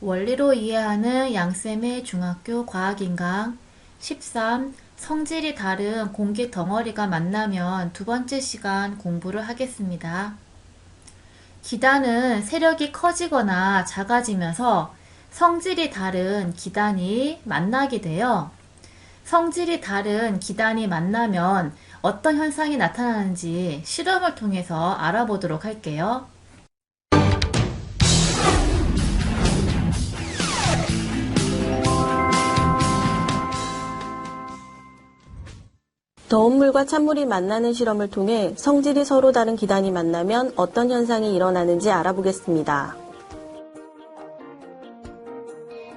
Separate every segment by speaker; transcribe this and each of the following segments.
Speaker 1: 원리로 이해하는 양쌤의 중학교 과학인강 13. 성질이 다른 공기 덩어리가 만나면 두 번째 시간 공부를 하겠습니다. 기단은 세력이 커지거나 작아지면서 성질이 다른 기단이 만나게 돼요. 성질이 다른 기단이 만나면 어떤 현상이 나타나는지 실험을 통해서 알아보도록 할게요.
Speaker 2: 더운 물과 찬물이 만나는 실험을 통해 성질이 서로 다른 기단이 만나면 어떤 현상이 일어나는지 알아보겠습니다.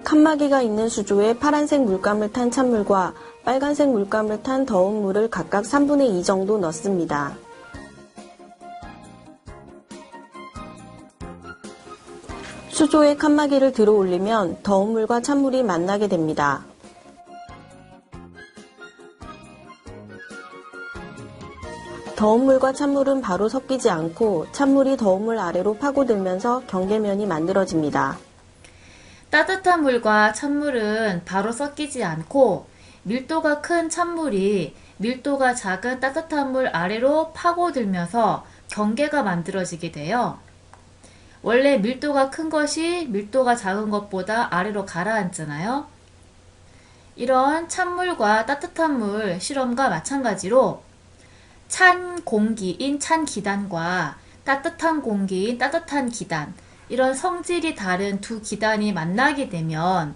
Speaker 2: 칸막이가 있는 수조에 파란색 물감을 탄 찬물과 빨간색 물감을 탄 더운 물을 각각 3분의 2 정도 넣습니다. 수조에 칸막이를 들어 올리면 더운 물과 찬물이 만나게 됩니다. 더운 물과 찬물은 바로 섞이지 않고 찬물이 더운 물 아래로 파고들면서 경계면이 만들어집니다.
Speaker 1: 따뜻한 물과 찬물은 바로 섞이지 않고 밀도가 큰 찬물이 밀도가 작은 따뜻한 물 아래로 파고들면서 경계가 만들어지게 돼요. 원래 밀도가 큰 것이 밀도가 작은 것보다 아래로 가라앉잖아요. 이런 찬물과 따뜻한 물 실험과 마찬가지로 찬 공기인 찬 기단과 따뜻한 공기인 따뜻한 기단, 이런 성질이 다른 두 기단이 만나게 되면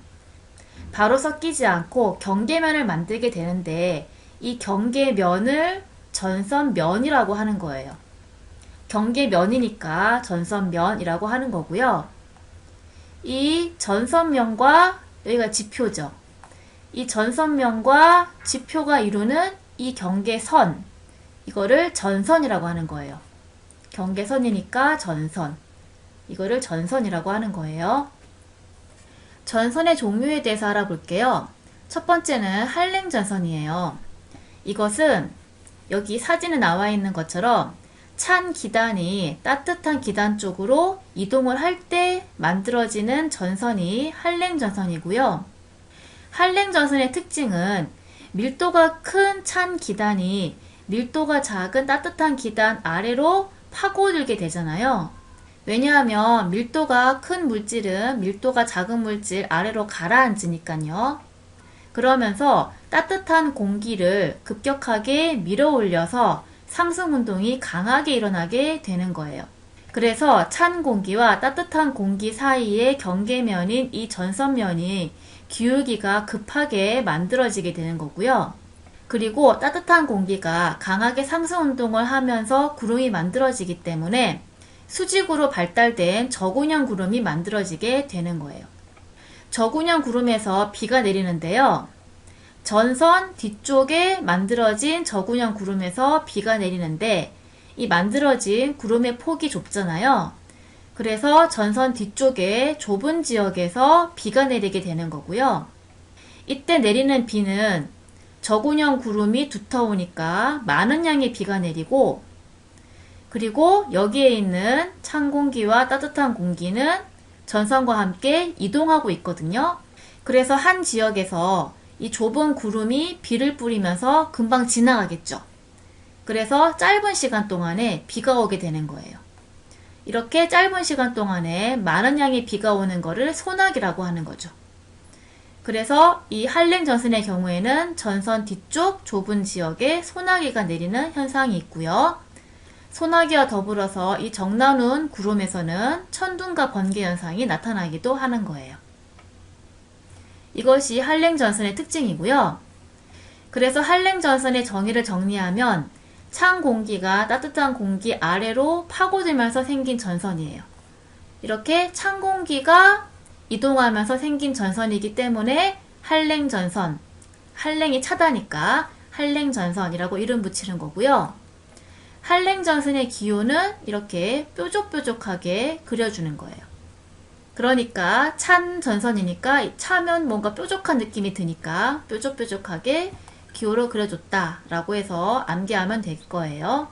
Speaker 1: 바로 섞이지 않고 경계면을 만들게 되는데 이 경계면을 전선면이라고 하는 거예요. 경계면이니까 전선면이라고 하는 거고요. 이 전선면과 여기가 지표죠. 이 전선면과 지표가 이루는 이 경계선, 이거를 전선이라고 하는 거예요. 경계선이니까 전선. 이거를 전선이라고 하는 거예요. 전선의 종류에 대해서 알아볼게요. 첫 번째는 한랭전선이에요. 이것은 여기 사진에 나와 있는 것처럼 찬 기단이 따뜻한 기단 쪽으로 이동을 할 때 만들어지는 전선이 한랭전선이고요. 한랭전선의 특징은 밀도가 큰 찬 기단이 밀도가 작은 따뜻한 기단 아래로 파고들게 되잖아요. 왜냐하면 밀도가 큰 물질은 밀도가 작은 물질 아래로 가라앉으니까요. 그러면서 따뜻한 공기를 급격하게 밀어 올려서 상승운동이 강하게 일어나게 되는 거예요. 그래서 찬 공기와 따뜻한 공기 사이의 경계면인 이 전선면이 기울기가 급하게 만들어지게 되는 거고요. 그리고 따뜻한 공기가 강하게 상승운동을 하면서 구름이 만들어지기 때문에 수직으로 발달된 저군형 구름이 만들어지게 되는 거예요. 저군형 구름에서 비가 내리는데요. 전선 뒤쪽에 만들어진 저군형 구름에서 비가 내리는데 이 만들어진 구름의 폭이 좁잖아요. 그래서 전선 뒤쪽에 좁은 지역에서 비가 내리게 되는 거고요. 이때 내리는 비는 저군형 구름이 두터우니까 많은 양의 비가 내리고, 그리고 여기에 있는 찬 공기와 따뜻한 공기는 전선과 함께 이동하고 있거든요. 그래서 한 지역에서 이 좁은 구름이 비를 뿌리면서 금방 지나가겠죠. 그래서 짧은 시간 동안에 비가 오게 되는 거예요. 이렇게 짧은 시간 동안에 많은 양의 비가 오는 거를 소나기라고 하는 거죠. 그래서 이 한랭전선의 경우에는 전선 뒤쪽 좁은 지역에 소나기가 내리는 현상이 있고요. 소나기와 더불어서 이 정나눈 구름에서는 천둥과 번개 현상이 나타나기도 하는 거예요. 이것이 한랭전선의 특징이고요. 그래서 한랭전선의 정의를 정리하면 찬 공기가 따뜻한 공기 아래로 파고들면서 생긴 전선이에요. 이렇게 찬 공기가 이동하면서 생긴 전선이기 때문에 한랭전선, 한랭이 차다니까 한랭전선이라고 이름 붙이는 거고요. 한랭전선의 기호는 이렇게 뾰족뾰족하게 그려주는 거예요. 그러니까 찬 전선이니까 차면 뭔가 뾰족한 느낌이 드니까 뾰족뾰족하게 기호로 그려줬다라고 해서 암기하면 될 거예요.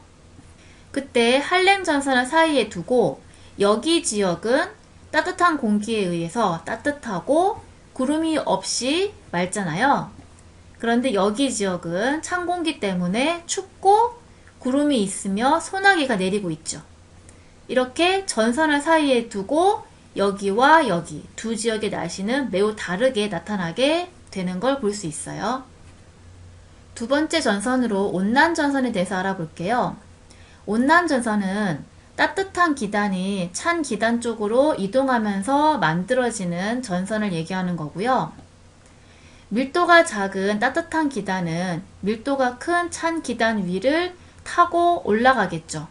Speaker 1: 그때 한랭전선을 사이에 두고 여기 지역은 따뜻한 공기에 의해서 따뜻하고 구름이 없이 맑잖아요. 그런데 여기 지역은 찬 공기 때문에 춥고 구름이 있으며 소나기가 내리고 있죠. 이렇게 전선을 사이에 두고 여기와 여기 두 지역의 날씨는 매우 다르게 나타나게 되는 걸 볼 수 있어요. 두 번째 전선으로 온난전선에 대해서 알아볼게요. 온난전선은 따뜻한 기단이 찬 기단 쪽으로 이동하면서 만들어지는 전선을 얘기하는 거고요. 밀도가 작은 따뜻한 기단은 밀도가 큰 찬 기단 위를 타고 올라가겠죠.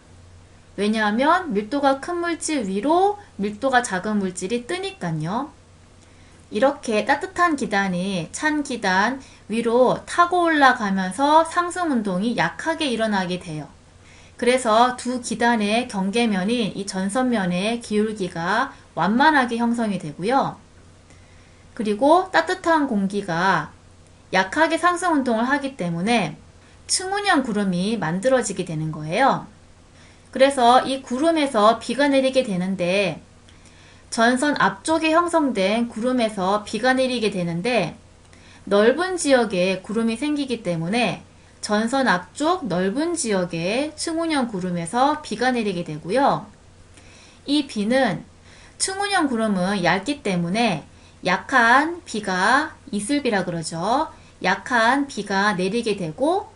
Speaker 1: 왜냐하면 밀도가 큰 물질 위로 밀도가 작은 물질이 뜨니까요. 이렇게 따뜻한 기단이 찬 기단 위로 타고 올라가면서 상승운동이 약하게 일어나게 돼요. 그래서 두 기단의 경계면인 이 전선면의 기울기가 완만하게 형성이 되고요. 그리고 따뜻한 공기가 약하게 상승운동을 하기 때문에 층운형 구름이 만들어지게 되는 거예요. 그래서 이 구름에서 비가 내리게 되는데 전선 앞쪽에 형성된 구름에서 비가 내리게 되는데 넓은 지역에 구름이 생기기 때문에 전선 앞쪽 넓은 지역에 층운형 구름에서 비가 내리게 되고요. 이 비는 층운형 구름은 얇기 때문에 약한 비가 이슬비라 그러죠. 약한 비가 내리게 되고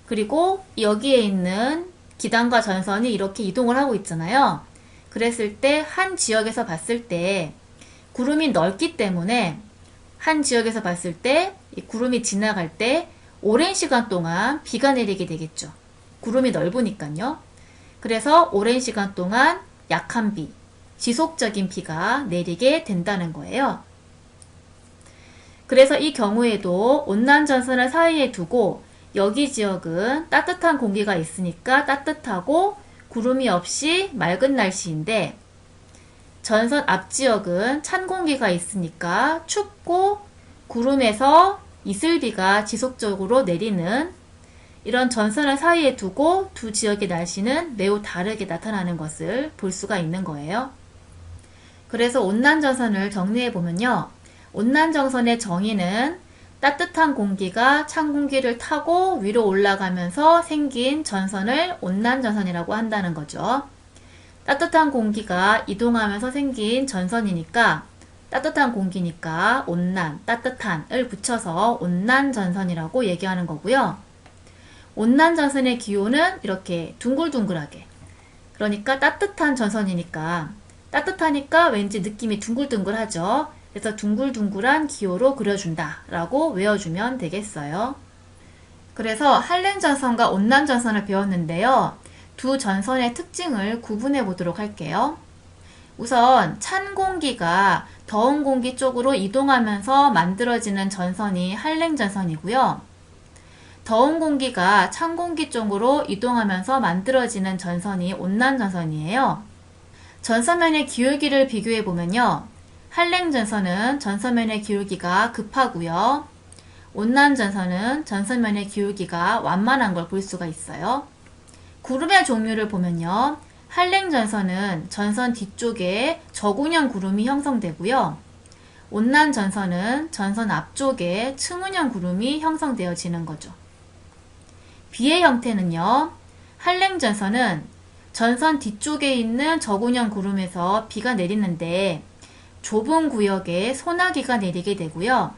Speaker 1: 그리고 여기에 있는 기단과 전선이 이렇게 이동을 하고 있잖아요. 그랬을 때 한 지역에서 봤을 때 구름이 넓기 때문에 한 지역에서 봤을 때 이 구름이 지나갈 때 오랜 시간 동안 비가 내리게 되겠죠. 구름이 넓으니까요. 그래서 오랜 시간 동안 약한 비, 지속적인 비가 내리게 된다는 거예요. 그래서 이 경우에도 온난전선을 사이에 두고 여기 지역은 따뜻한 공기가 있으니까 따뜻하고 구름이 없이 맑은 날씨인데 전선 앞 지역은 찬 공기가 있으니까 춥고 구름에서 이슬비가 지속적으로 내리는 이런 전선을 사이에 두고 두 지역의 날씨는 매우 다르게 나타나는 것을 볼 수가 있는 거예요. 그래서 온난전선을 정리해 보면요. 온난전선의 정의는 따뜻한 공기가 찬 공기를 타고 위로 올라가면서 생긴 전선을 온난전선이라고 한다는 거죠. 따뜻한 공기가 이동하면서 생긴 전선이니까 따뜻한 공기니까 온난, 따뜻한을 붙여서 온난전선이라고 얘기하는 거고요. 온난전선의 기호는 이렇게 둥글둥글하게 그러니까 따뜻한 전선이니까 따뜻하니까 왠지 느낌이 둥글둥글하죠. 그래서 둥글둥글한 기호로 그려준다 라고 외워주면 되겠어요. 그래서 한랭전선과 온난전선을 배웠는데요. 두 전선의 특징을 구분해 보도록 할게요. 우선 찬 공기가 더운 공기 쪽으로 이동하면서 만들어지는 전선이 한랭전선이고요. 더운 공기가 찬 공기 쪽으로 이동하면서 만들어지는 전선이 온난전선이에요. 전선면의 기울기를 비교해 보면요. 한랭전선은 전선면의 기울기가 급하고요. 온난전선은 전선면의 기울기가 완만한 걸 볼 수가 있어요. 구름의 종류를 보면요. 한랭전선은 전선 뒤쪽에 저군형 구름이 형성되고요. 온난전선은 전선 앞쪽에 층운형 구름이 형성되어지는 거죠. 비의 형태는요. 한랭전선은 전선 뒤쪽에 있는 저군형 구름에서 비가 내리는데 좁은 구역에 소나기가 내리게 되고요.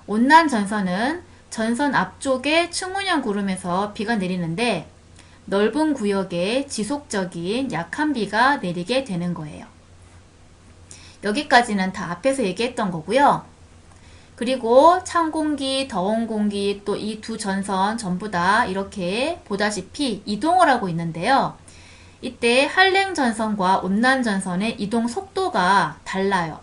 Speaker 1: 온난전선은 전선 앞쪽에 층운형 구름에서 비가 내리는데 넓은 구역에 지속적인 약한 비가 내리게 되는 거예요. 여기까지는 다 앞에서 얘기했던 거고요. 그리고 찬 공기, 더운 공기 또 이 두 전선 전부 다 이렇게 보다시피 이동을 하고 있는데요. 이때 한랭전선과 온난전선의 이동 속도가 달라요.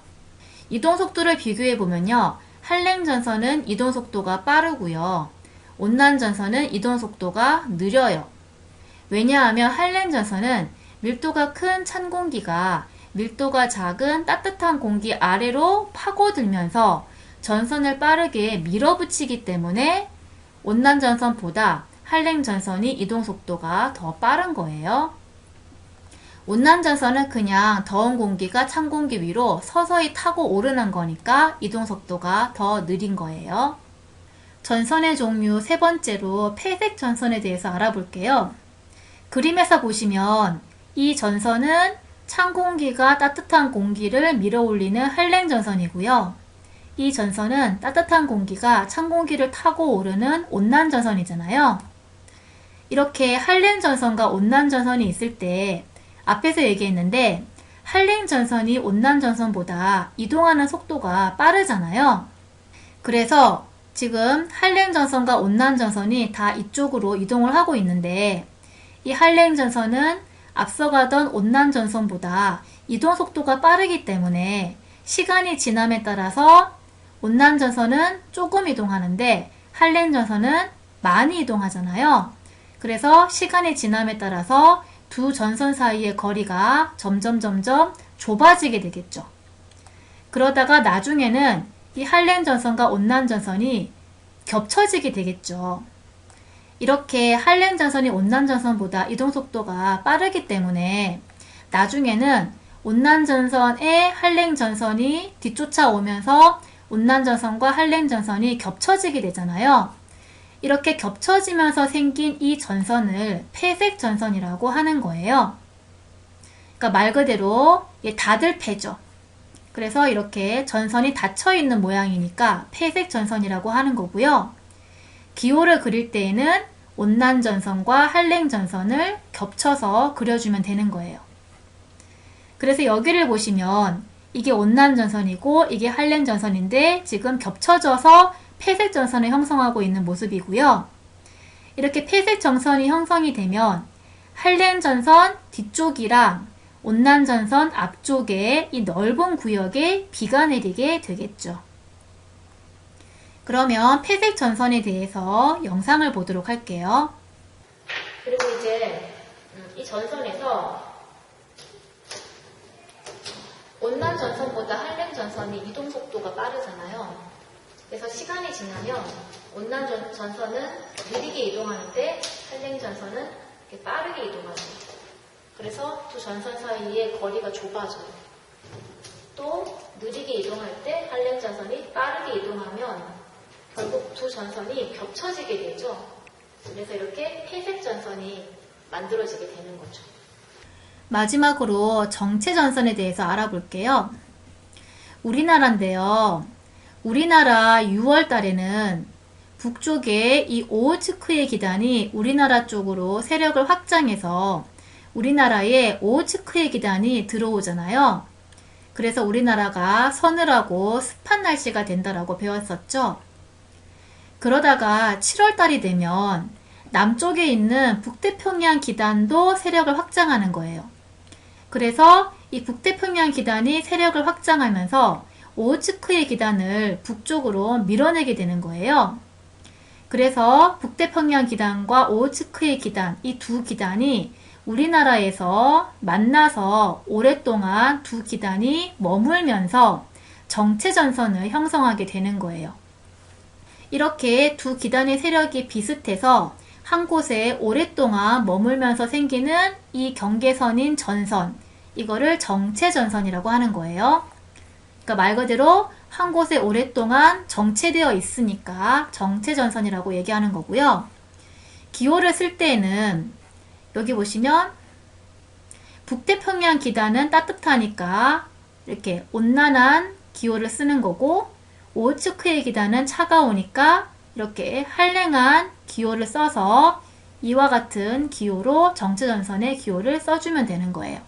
Speaker 1: 이동 속도를 비교해 보면요. 한랭전선은 이동 속도가 빠르고요. 온난전선은 이동 속도가 느려요. 왜냐하면 한랭전선은 밀도가 큰 찬 공기가 밀도가 작은 따뜻한 공기 아래로 파고들면서 전선을 빠르게 밀어붙이기 때문에 온난전선보다 한랭전선이 이동 속도가 더 빠른 거예요. 온난전선은 그냥 더운 공기가 찬 공기 위로 서서히 타고 오르는 거니까 이동 속도가 더 느린 거예요. 전선의 종류 세 번째로 폐색 전선에 대해서 알아볼게요. 그림에서 보시면 이 전선은 찬 공기가 따뜻한 공기를 밀어올리는 한랭 전선이고요. 이 전선은 따뜻한 공기가 찬 공기를 타고 오르는 온난 전선이잖아요. 이렇게 한랭 전선과 온난 전선이 있을 때 앞에서 얘기했는데 한랭 전선이 온난 전선보다 이동하는 속도가 빠르잖아요. 그래서 지금 한랭 전선과 온난 전선이 다 이쪽으로 이동을 하고 있는데 이 한랭 전선은 앞서가던 온난 전선보다 이동 속도가 빠르기 때문에 시간이 지남에 따라서 온난 전선은 조금 이동하는데 한랭 전선은 많이 이동하잖아요. 그래서 시간이 지남에 따라서 두 전선 사이의 거리가 점점 좁아지게 되겠죠. 그러다가 나중에는 이 한랭 전선과 온난 전선이 겹쳐지게 되겠죠. 이렇게 한랭 전선이 온난 전선보다 이동 속도가 빠르기 때문에 나중에는 온난 전선에 한랭 전선이 뒤쫓아오면서 온난 전선과 한랭 전선이 겹쳐지게 되잖아요. 이렇게 겹쳐지면서 생긴 이 전선을 폐색 전선이라고 하는 거예요. 그러니까 말 그대로 다들패죠. 그래서 이렇게 전선이 닫혀 있는 모양이니까 폐색 전선이라고 하는 거고요. 기호를 그릴 때에는 온난 전선과 한랭 전선을 겹쳐서 그려주면 되는 거예요. 그래서 여기를 보시면 이게 온난 전선이고 이게 한랭 전선인데 지금 겹쳐져서 폐색 전선을 형성하고 있는 모습이고요. 이렇게 폐색 전선이 형성이 되면 한랭 전선 뒤쪽이랑 온난 전선 앞쪽에 이 넓은 구역에 비가 내리게 되겠죠. 그러면 폐색 전선에 대해서 영상을 보도록 할게요. 그리고 이제 이 전선에서 온난 전선보다 한랭 전선이 이동 속도가 빠르잖아요. 그래서 시간이 지나면 온난 전선은 느리게 이동하는데 한랭 전선은 이렇게 빠르게 이동하죠. 그래서 두 전선 사이의 거리가 좁아져요. 또 느리게 이동할 때 한랭 전선이 빠르게 이동하면 결국 두 전선이 겹쳐지게 되죠. 그래서 이렇게 폐색 전선이 만들어지게 되는 거죠. 마지막으로 정체 전선에 대해서 알아볼게요. 우리나라인데요. 우리나라 6월 달에는 북쪽에 이 오호츠크의 기단이 우리나라 쪽으로 세력을 확장해서 우리나라에 오호츠크의 기단이 들어오잖아요. 그래서 우리나라가 서늘하고 습한 날씨가 된다라고 배웠었죠. 그러다가 7월 달이 되면 남쪽에 있는 북태평양 기단도 세력을 확장하는 거예요. 그래서 이 북태평양 기단이 세력을 확장하면서 오호츠크의 기단을 북쪽으로 밀어내게 되는 거예요. 그래서 북태평양 기단과 오호츠크의 기단, 이 두 기단이 우리나라에서 만나서 오랫동안 두 기단이 머물면서 정체전선을 형성하게 되는 거예요. 이렇게 두 기단의 세력이 비슷해서 한 곳에 오랫동안 머물면서 생기는 이 경계선인 전선, 이거를 정체전선이라고 하는 거예요. 그러니까 말 그대로 한 곳에 오랫동안 정체되어 있으니까 정체전선이라고 얘기하는 거고요. 기호를 쓸 때에는 여기 보시면 북태평양 기단은 따뜻하니까 이렇게 온난한 기호를 쓰는 거고 오호츠크의 기단은 차가우니까 이렇게 한랭한 기호를 써서 이와 같은 기호로 정체전선의 기호를 써주면 되는 거예요.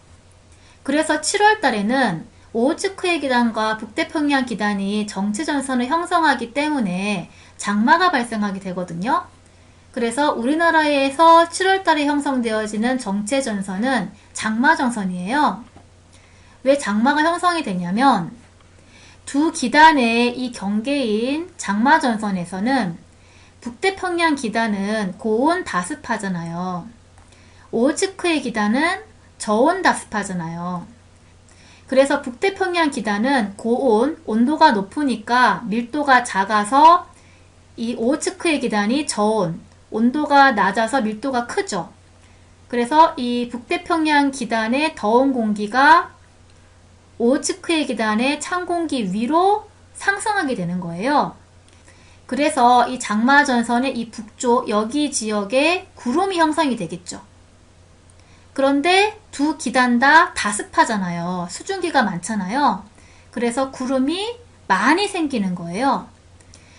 Speaker 1: 그래서 7월 달에는 오호츠크의 기단과 북태평양 기단이 정체전선을 형성하기 때문에 장마가 발생하게 되거든요. 그래서 우리나라에서 7월 달에 형성되어지는 정체전선은 장마전선이에요. 왜 장마가 형성이 되냐면 두 기단의 이 경계인 장마전선에서는 북태평양 기단은 고온 다습하잖아요. 오호츠크의 기단은 저온 다습하잖아요. 그래서 북태평양 기단은 고온, 온도가 높으니까 밀도가 작아서 이 오호츠크의 기단이 저온, 온도가 낮아서 밀도가 크죠. 그래서 이 북태평양 기단의 더운 공기가 오호츠크의 기단의 찬 공기 위로 상승하게 되는 거예요. 그래서 이 장마전선의 이 북쪽 여기 지역에 구름이 형성이 되겠죠. 그런데 두 기단 다 다습하잖아요. 수증기가 많잖아요. 그래서 구름이 많이 생기는 거예요.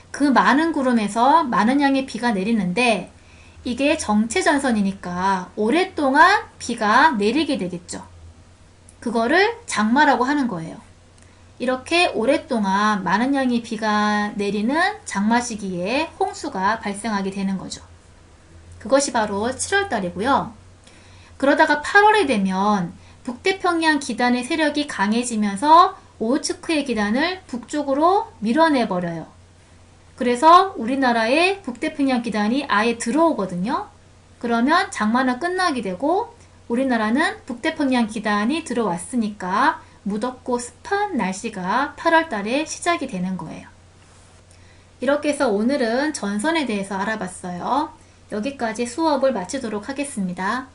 Speaker 1: 그 많은 구름에서 많은 양의 비가 내리는데 이게 정체전선이니까 오랫동안 비가 내리게 되겠죠. 그거를 장마라고 하는 거예요. 이렇게 오랫동안 많은 양의 비가 내리는 장마 시기에 홍수가 발생하게 되는 거죠. 그것이 바로 7월달이고요. 그러다가 8월이 되면 북태평양 기단의 세력이 강해지면서 오호츠크의 기단을 북쪽으로 밀어내버려요. 그래서 우리나라의 북태평양 기단이 아예 들어오거든요. 그러면 장마는 끝나게 되고 우리나라는 북태평양 기단이 들어왔으니까 무덥고 습한 날씨가 8월 달에 시작이 되는 거예요. 이렇게 해서 오늘은 전선에 대해서 알아봤어요. 여기까지 수업을 마치도록 하겠습니다.